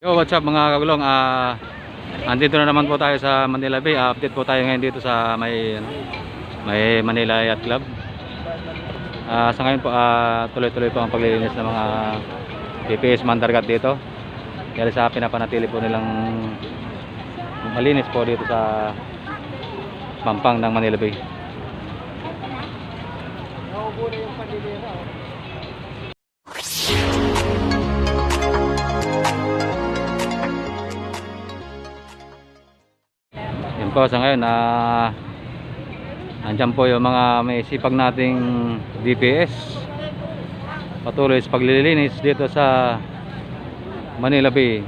Yo, what's up mga kagulong? Andito na naman po tayo sa Manila Bay. Update po tayo ngayon dito sa may Manila Yacht Club. Sa ngayon po tuloy-tuloy po ang paglilinis ng mga DPS mandargat dito. Dahil sa pinapanatili po nilang malinis po dito sa pampang ng Manila Bay. Naubo na yung pandilira. Yan po, sa ngayon andyan po yung mga may sipag nating DPS patuloy sa paglilinis dito sa Manila Bay.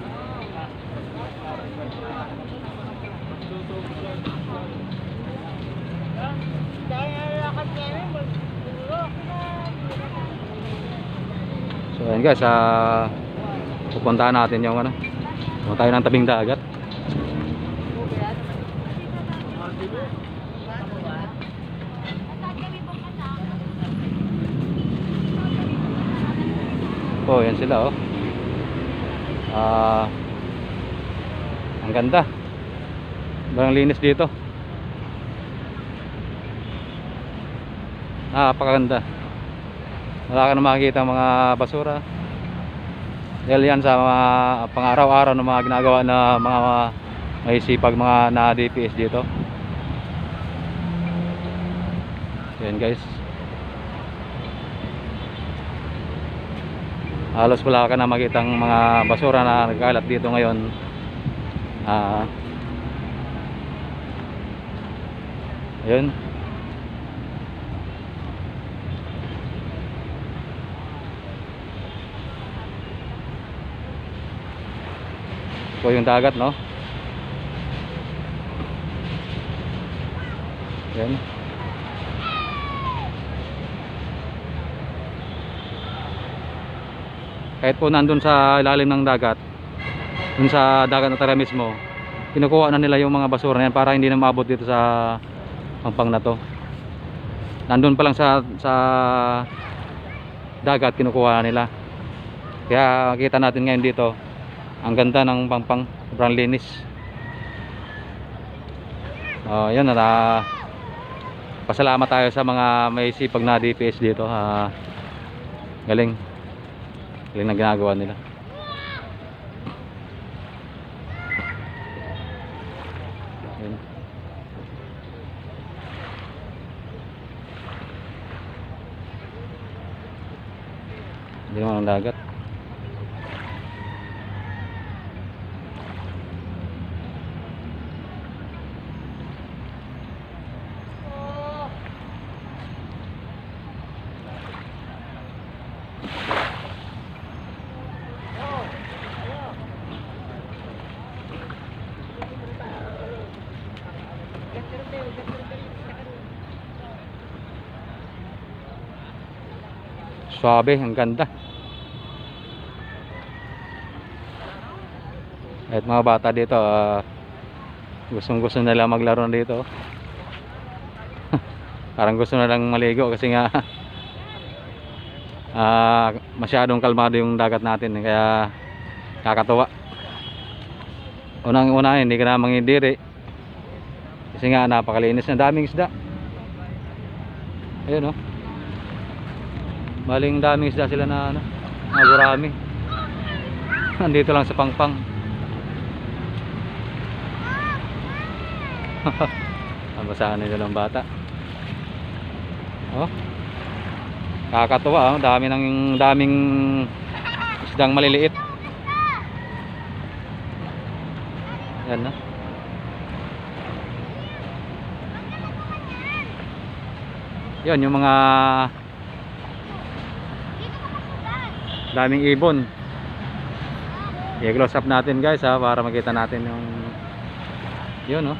So ayan guys, pupuntahan natin yung pupunta tayo ng tabing dagat. Oh, yan sila ang ganda. Sobrang linis dito. Napakaganda. Wala ka na makikita mga basura. Dahil yan sa mga pang-araw-araw na mga ginagawa na mga may sipag mga na DPS dito. Yan guys. Halos wala ka na makitang mga basura na nagkalat dito ngayon. Ayun. Po yung dagat, no? Ayun. Kahit po nandun sa ilalim ng dagat, dun sa dagat na tara mismo, kinukuha na nila yung mga basura na yan para hindi na maabot dito sa pampang na to. Nandun pa lang sa dagat, kinukuha na nila. Kaya kita natin ngayon dito, ang ganda ng pampang, sobrang linis. Yan na, pasalamat tayo sa mga may sipag na DPS dito. Galing na ginagawa nila. Ayan. Hindi naman ang dagat. Swabe, ang ganda. At mga bata dito, gustong-gusto nila maglaro dito. Parang gusto na lang maligo kasi nga masyadong kalmado yung dagat natin, kaya kakatuwa. Unang-una hindi ka na mangidiri kasi nga napakalinis, na daming isda. Ayun, baling daming isda sila na gurami. Nandito lang sa pangpang. Nabasaan nila ng bata. Kakatuwa, daming isdang maliliit. Yan na. Yan yung mga daming ibon. I-close up natin guys para makita natin yung yun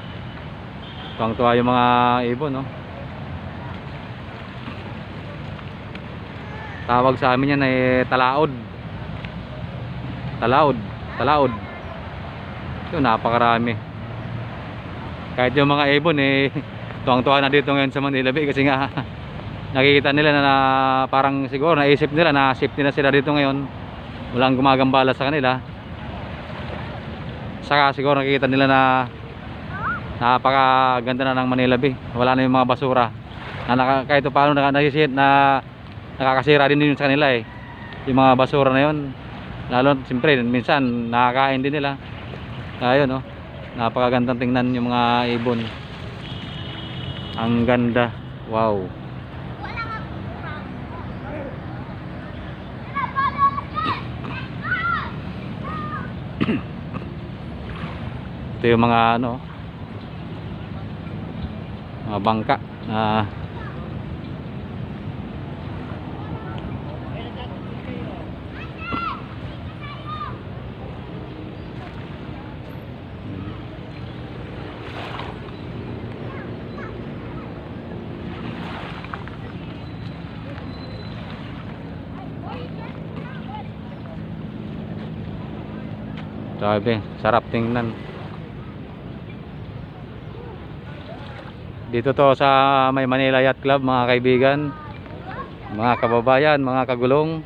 tuwang-tuwa yung mga ibon Tawag sa amin yan ay talaod. Talaod. Ito napakarami. Kahit yung mga ibon tuwang-tuwa na dito ngayon sa Manila Bay kasi nga nakikita nila na parang siguro naisip nila na safe nila sila dito ngayon, walang gumagambala sa kanila. saka siguro nakikita nila na napakaganda na ng Manila Bay. Wala na yung mga basura na kahit paano nakakasira din yun sa kanila eh. Yung mga basura na yun, lalo siyempre minsan nakakain din nila. Ayun oh, napakagandang tingnan yung mga ibon. Ang ganda, wow. Ito yung mga ano, mga bangka na sabi, sarap tingnan. Dito to sa may Manila Yacht Club mga kaibigan, mga kababayan, mga kagulong.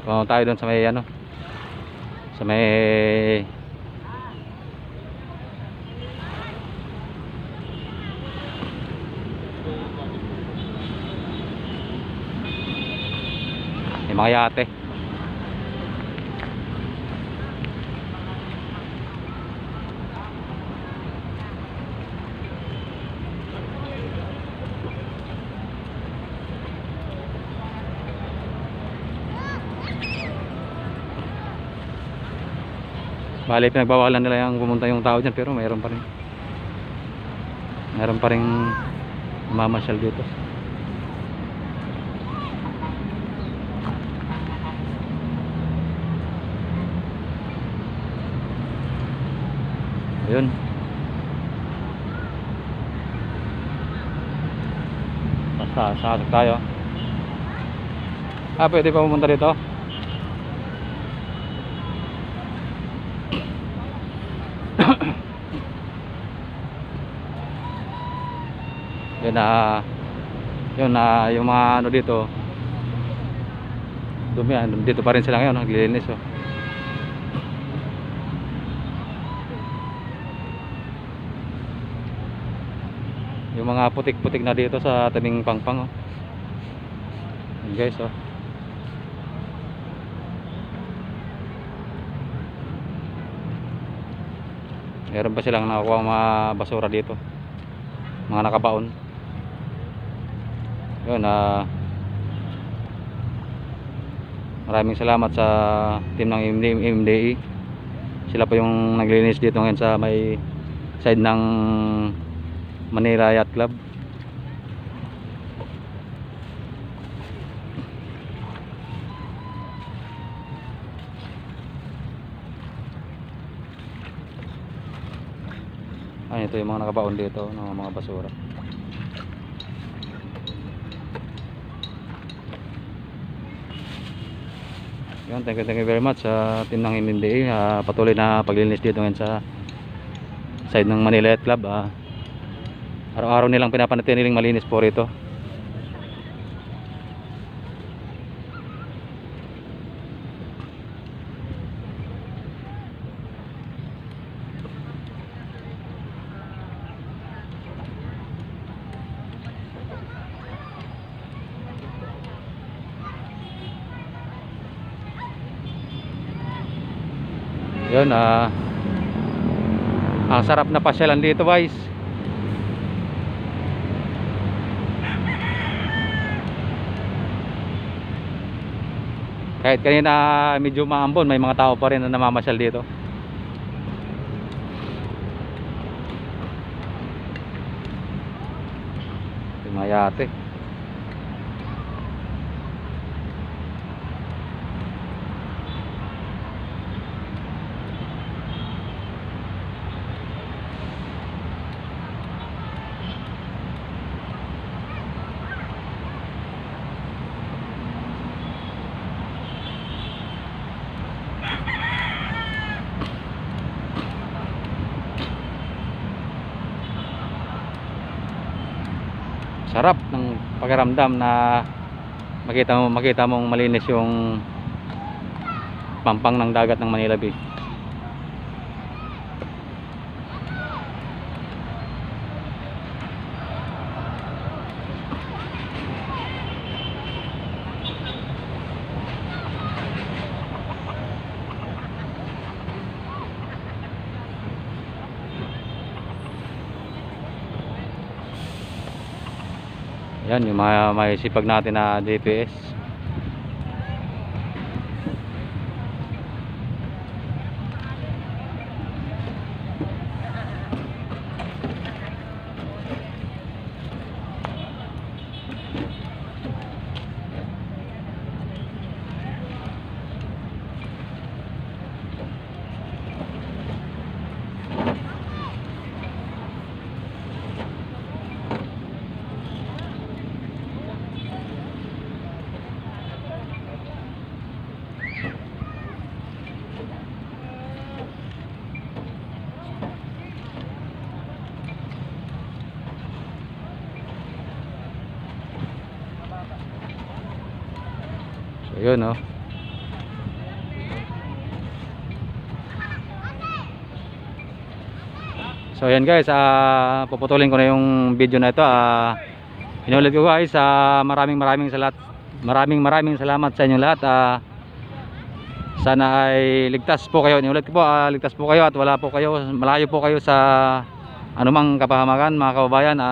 Kung tayo doon sa may ano, sa may mga yate. Bali pinagbawalan nila yung pumunta yung tao dyan, pero mayroon pa rin mamasyal dito. Ayun. Sasaksak tayo. Pwede pa pumunta dito. Yun na yung mga ano dito. Dumi yan. Dito pa rin sila ngayon, naglilinis oh. Yung mga putik-putik na dito sa tabing pangpang oh. Yun guys oh. Meron pa silang nakuha mga basura dito, mga nakabaon. Yun maraming salamat sa team ng MDE. Sila pa yung naglilinis dito ngayon sa may side ng Manila Yacht Club. Ito yung mga nakabaon dito ng mga basura. Yun, thank you very much sa team ng MMDA. Patuloy na paglilinis dito ngayon sa side ng Manila Yacht Club. Araw-araw nilang pinapanatiling malinis po rito. Yun, ang sarap na pasyalan dito guys. Kahit kanina medyo maambon, may mga tao pa rin na namamasyal dito. Yung mga yate. sarap ng pakiramdam na makita mong malinis yung pampang ng dagat ng Manila Bay. Yan yung mga may sipag natin na DPS. So yun, no. So ayan guys, puputulin ko na yung video na ito. Inulit ko guys, maraming salamat sa inyo lahat. Sana ay ligtas po kayo. Inulit ko po, ligtas po kayo at wala po kayo, malayo po kayo sa anumang kapahamakan mga kababayan.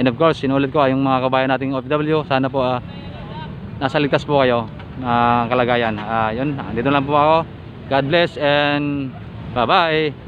And of course, inulit ko yung mga kababayan nating OFW, sana po nasa ligtas po kayo na kalagayan. Yun, dito lang po ako. God bless and bye bye.